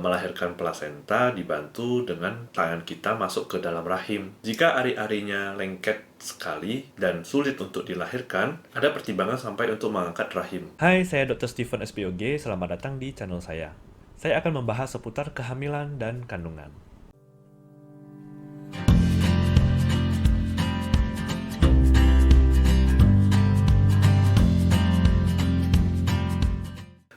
melahirkan plasenta dibantu dengan tangan kita masuk ke dalam rahim. Jika ari-arinya lengket sekali dan sulit untuk dilahirkan, ada pertimbangan sampai untuk mengangkat rahim. Hai, saya Dr. Steven SPOG. Selamat datang di channel saya. Saya akan membahas seputar kehamilan dan kandungan.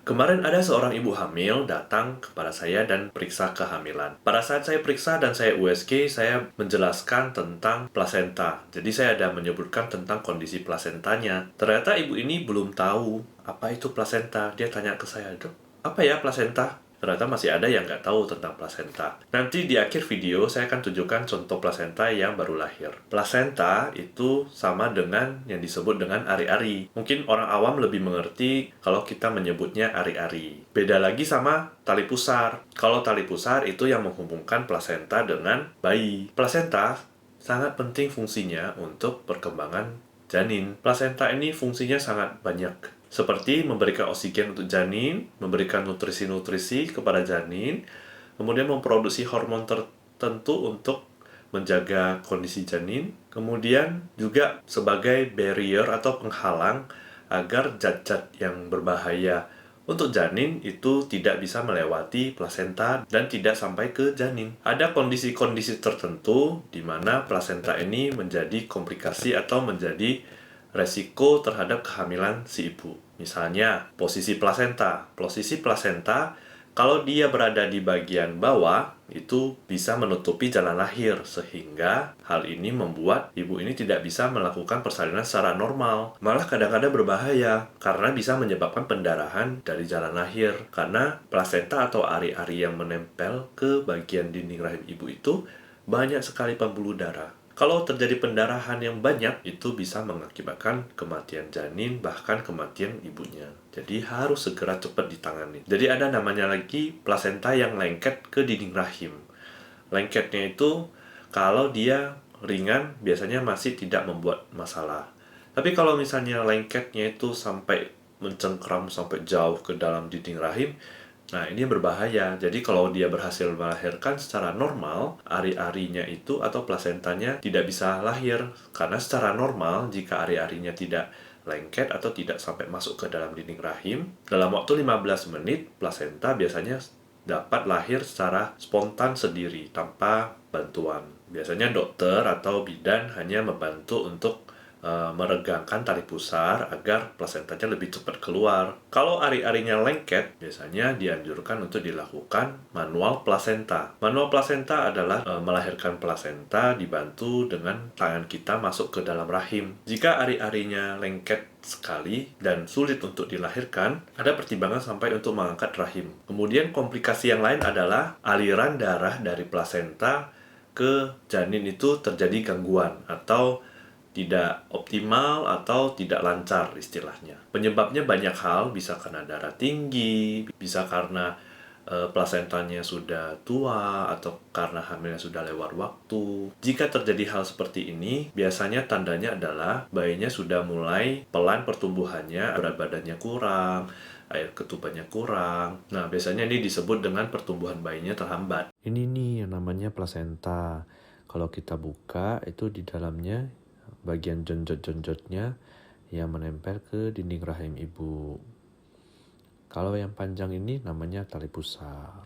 Kemarin ada seorang ibu hamil datang kepada saya dan periksa kehamilan. Pada saat saya periksa dan saya USG, saya menjelaskan tentang plasenta. Jadi saya ada menyebutkan tentang kondisi plasentanya. Ternyata ibu ini belum tahu apa itu plasenta. Dia tanya ke saya, "Dok, apa ya plasenta?" Ternyata masih ada yang nggak tahu tentang plasenta. Nanti di akhir video saya akan tunjukkan contoh plasenta yang baru lahir. Plasenta itu sama dengan yang disebut dengan ari-ari. Mungkin orang awam lebih mengerti kalau kita menyebutnya ari-ari. Beda lagi sama tali pusar. Kalau tali pusar itu yang menghubungkan plasenta dengan bayi. Plasenta sangat penting fungsinya untuk perkembangan janin. Plasenta ini fungsinya sangat banyak. Seperti memberikan oksigen untuk janin, memberikan nutrisi-nutrisi kepada janin, kemudian memproduksi hormon tertentu untuk menjaga kondisi janin, kemudian juga sebagai barrier atau penghalang agar zat-zat yang berbahaya untuk janin itu tidak bisa melewati plasenta dan tidak sampai ke janin. Ada kondisi-kondisi tertentu di mana plasenta ini menjadi komplikasi atau menjadi resiko terhadap kehamilan si ibu. Misalnya, posisi plasenta. Posisi plasenta, kalau dia berada di bagian bawah, itu bisa menutupi jalan lahir, sehingga hal ini membuat ibu ini tidak bisa melakukan persalinan secara normal. Malah kadang-kadang berbahaya, karena bisa menyebabkan pendarahan dari jalan lahir. Karena plasenta atau ari-ari yang menempel ke bagian dinding rahim ibu itu banyak sekali pembuluh darah. Kalau terjadi pendarahan yang banyak, itu bisa mengakibatkan kematian janin, bahkan kematian ibunya. Jadi harus segera cepat ditangani. Jadi ada namanya lagi plasenta yang lengket ke dinding rahim. Lengketnya itu kalau dia ringan, biasanya masih tidak membuat masalah. Tapi kalau misalnya lengketnya itu sampai mencengkram sampai jauh ke dalam dinding rahim, nah, ini berbahaya. Jadi kalau dia berhasil melahirkan secara normal, ari-arinya itu atau plasentanya tidak bisa lahir. Karena secara normal, jika ari-arinya tidak lengket atau tidak sampai masuk ke dalam dinding rahim, dalam waktu 15 menit, plasenta biasanya dapat lahir secara spontan sendiri, tanpa bantuan. Biasanya dokter atau bidan hanya membantu untuk meregangkan tali pusar agar plasentanya lebih cepat keluar. Kalau ari-arinya lengket, biasanya dianjurkan untuk dilakukan manual plasenta. Manual plasenta adalah melahirkan plasenta dibantu dengan tangan kita masuk ke dalam rahim. Jika ari-arinya lengket sekali dan sulit untuk dilahirkan, ada pertimbangan sampai untuk mengangkat rahim. Kemudian komplikasi yang lain adalah aliran darah dari plasenta ke janin itu terjadi gangguan atau tidak optimal atau tidak lancar istilahnya. Penyebabnya banyak hal, bisa karena darah tinggi, bisa karena plasentanya sudah tua, atau karena hamilnya sudah lewat waktu. Jika terjadi hal seperti ini, biasanya tandanya adalah bayinya sudah mulai pelan pertumbuhannya, berat badannya kurang, air ketubannya kurang. Nah, biasanya ini disebut dengan pertumbuhan bayinya terhambat. Ini nih yang namanya plasenta. Kalau kita buka, itu di dalamnya bagian jonjot-jonjotnya yang menempel ke dinding rahim ibu. Kalau yang panjang ini namanya tali pusar.